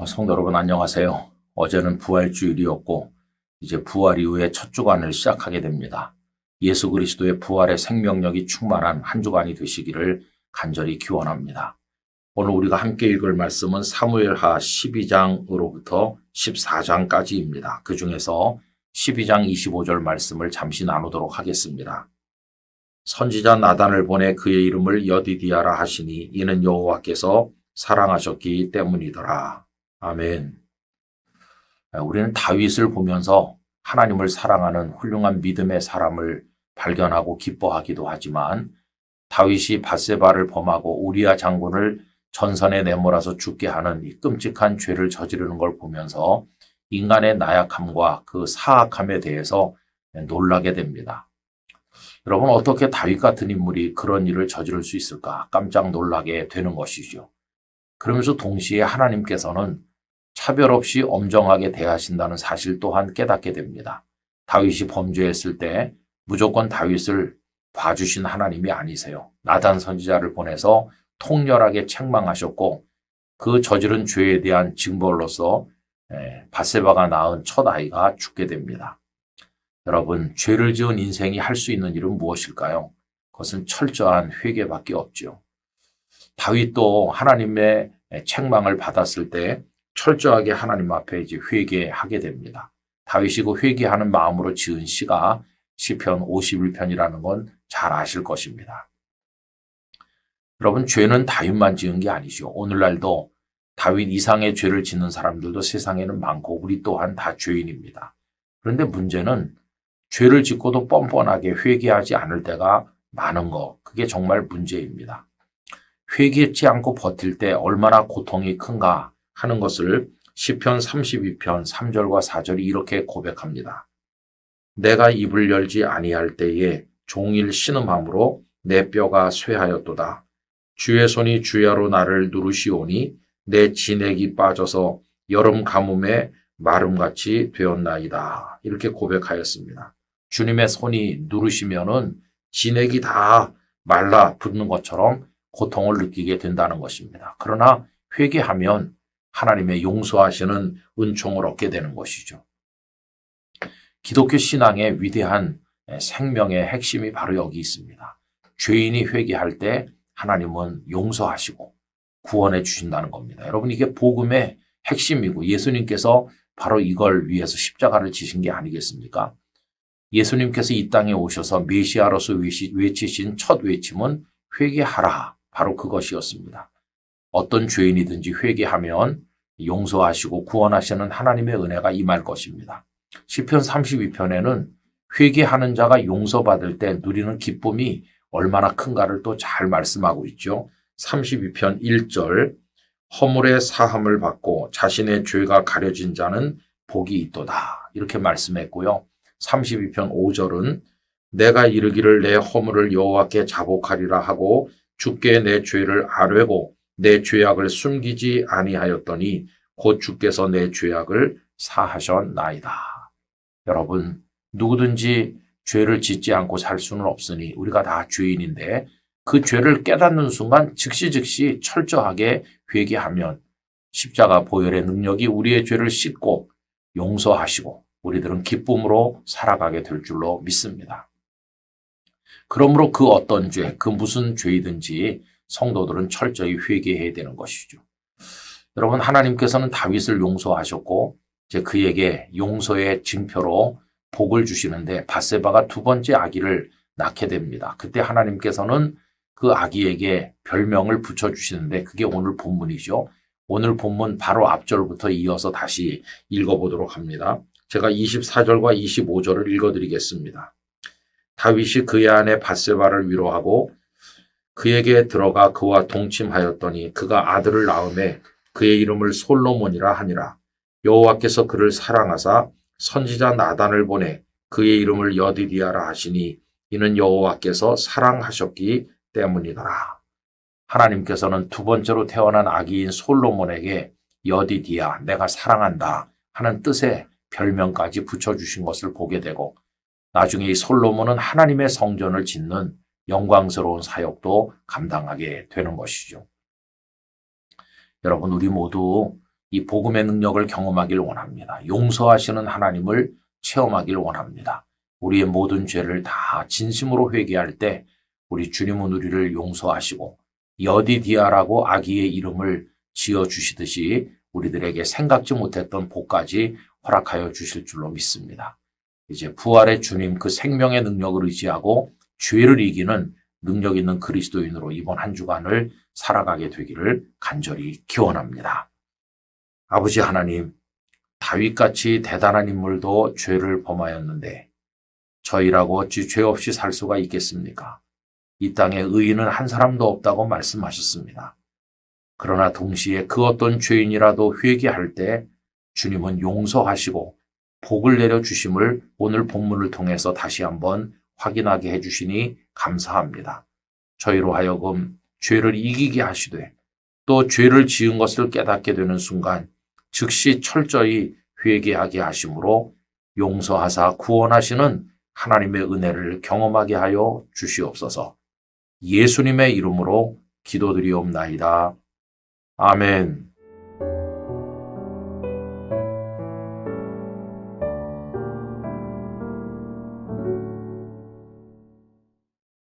성도 여러분 안녕하세요. 어제는 부활주일이었고 이제 부활 이후에 첫 주간을 시작하게 됩니다. 예수 그리스도의 부활의 생명력이 충만한 한 주간이 되시기를 간절히 기원합니다. 오늘 우리가 함께 읽을 말씀은 사무엘하 12장으로부터 14장까지입니다. 그 중에서 12장 25절 말씀을 잠시 나누도록 하겠습니다. 선지자 나단을 보내 그의 이름을 여디디아라 하시니 이는 여호와께서 사랑하셨기 때문이더라. 아멘. 우리는 다윗을 보면서 하나님을 사랑하는 훌륭한 믿음의 사람을 발견하고 기뻐하기도 하지만 다윗이 밧세바를 범하고 우리아 장군을 전선에 내몰아서 죽게 하는 이 끔찍한 죄를 저지르는 걸 보면서 인간의 나약함과 그 사악함에 대해서 놀라게 됩니다. 여러분, 어떻게 다윗 같은 인물이 그런 일을 저지를 수 있을까 깜짝 놀라게 되는 것이죠. 그러면서 동시에 하나님께서는 차별 없이 엄정하게 대하신다는 사실 또한 깨닫게 됩니다. 다윗이 범죄했을 때 무조건 다윗을 봐주신 하나님이 아니세요. 나단 선지자를 보내서 통렬하게 책망하셨고 그 저지른 죄에 대한 징벌로서 밧세바가 낳은 첫 아이가 죽게 됩니다. 여러분, 죄를 지은 인생이 할 수 있는 일은 무엇일까요? 그것은 철저한 회개밖에 없죠. 다윗도 하나님의 책망을 받았을 때 철저하게 하나님 앞에 이제 회개하게 됩니다. 다윗이 그 회개하는 마음으로 지은 시가 시편 51편이라는 건 잘 아실 것입니다. 여러분, 죄는 다윗만 지은 게 아니죠. 오늘날도 다윗 이상의 죄를 짓는 사람들도 세상에는 많고 우리 또한 다 죄인입니다. 그런데 문제는 죄를 짓고도 뻔뻔하게 회개하지 않을 때가 많은 거, 그게 정말 문제입니다. 회개치 않고 버틸 때 얼마나 고통이 큰가 하는 것을 시편 32편 3절과 4절이 이렇게 고백합니다. 내가 입을 열지 아니할 때에 종일 신음함으로 내 뼈가 쇠하였도다. 주의 손이 주야로 나를 누르시오니 내 진액이 빠져서 여름 가뭄에 마름같이 되었나이다. 이렇게 고백하였습니다. 주님의 손이 누르시면은 진액이 다 말라 붙는 것처럼 고통을 느끼게 된다는 것입니다. 그러나 회개하면 하나님의 용서하시는 은총을 얻게 되는 것이죠. 기독교 신앙의 위대한 생명의 핵심이 바로 여기 있습니다. 죄인이 회개할 때 하나님은 용서하시고 구원해 주신다는 겁니다. 여러분, 이게 복음의 핵심이고 예수님께서 바로 이걸 위해서 십자가를 지신 게 아니겠습니까? 예수님께서 이 땅에 오셔서 메시아로서 외치신 첫 외침은 회개하라. 바로 그것이었습니다. 어떤 죄인이든지 회개하면 용서하시고 구원하시는 하나님의 은혜가 임할 것입니다. 시편 32편에는 회개하는 자가 용서받을 때 누리는 기쁨이 얼마나 큰가를 또 잘 말씀하고 있죠. 32편 1절 허물의 사함을 받고 자신의 죄가 가려진 자는 복이 있도다. 이렇게 말씀했고요. 32편 5절은 내가 이르기를 내 허물을 여호와께 자복하리라 하고 주께 내 죄를 아뢰고 내 죄악을 숨기지 아니하였더니 곧 주께서 내 죄악을 사하셨나이다. 여러분, 누구든지 죄를 짓지 않고 살 수는 없으니 우리가 다 죄인인데 그 죄를 깨닫는 순간 즉시 철저하게 회개하면 십자가 보혈의 능력이 우리의 죄를 씻고 용서하시고 우리들은 기쁨으로 살아가게 될 줄로 믿습니다. 그러므로 그 어떤 죄, 그 무슨 죄이든지 성도들은 철저히 회개해야 되는 것이죠. 여러분, 하나님께서는 다윗을 용서하셨고 이제 그에게 용서의 징표로 복을 주시는데 밧세바가 두 번째 아기를 낳게 됩니다. 그때 하나님께서는 그 아기에게 별명을 붙여주시는데 그게 오늘 본문이죠. 오늘 본문 바로 앞절부터 이어서 다시 읽어보도록 합니다. 제가 24절과 25절을 읽어드리겠습니다. 다윗이 그의 아내 밧세바를 위로하고 그에게 들어가 그와 동침하였더니 그가 아들을 낳음에 그의 이름을 솔로몬이라 하니라. 여호와께서 그를 사랑하사 선지자 나단을 보내 그의 이름을 여디디아라 하시니 이는 여호와께서 사랑하셨기 때문이더라. 하나님께서는 두 번째로 태어난 아기인 솔로몬에게 여디디아, 내가 사랑한다 하는 뜻의 별명까지 붙여주신 것을 보게 되고 나중에 이 솔로몬은 하나님의 성전을 짓는 영광스러운 사역도 감당하게 되는 것이죠. 여러분, 우리 모두 이 복음의 능력을 경험하길 원합니다. 용서하시는 하나님을 체험하길 원합니다. 우리의 모든 죄를 다 진심으로 회개할 때 우리 주님은 우리를 용서하시고 여디디아라고 아기의 이름을 지어주시듯이 우리들에게 생각지 못했던 복까지 허락하여 주실 줄로 믿습니다. 이제 부활의 주님 그 생명의 능력을 의지하고 죄를 이기는 능력 있는 그리스도인으로 이번 한 주간을 살아가게 되기를 간절히 기원합니다. 아버지 하나님, 다윗같이 대단한 인물도 죄를 범하였는데 저희라고 어찌 죄 없이 살 수가 있겠습니까? 이 땅에 의인은 한 사람도 없다고 말씀하셨습니다. 그러나 동시에 그 어떤 죄인이라도 회개할 때 주님은 용서하시고 복을 내려주심을 오늘 본문을 통해서 다시 한번 확인하게 해주시니 감사합니다. 저희로 하여금 죄를 이기게 하시되 또 죄를 지은 것을 깨닫게 되는 순간 즉시 철저히 회개하게 하심으로 용서하사 구원하시는 하나님의 은혜를 경험하게 하여 주시옵소서. 예수님의 이름으로 기도드리옵나이다. 아멘.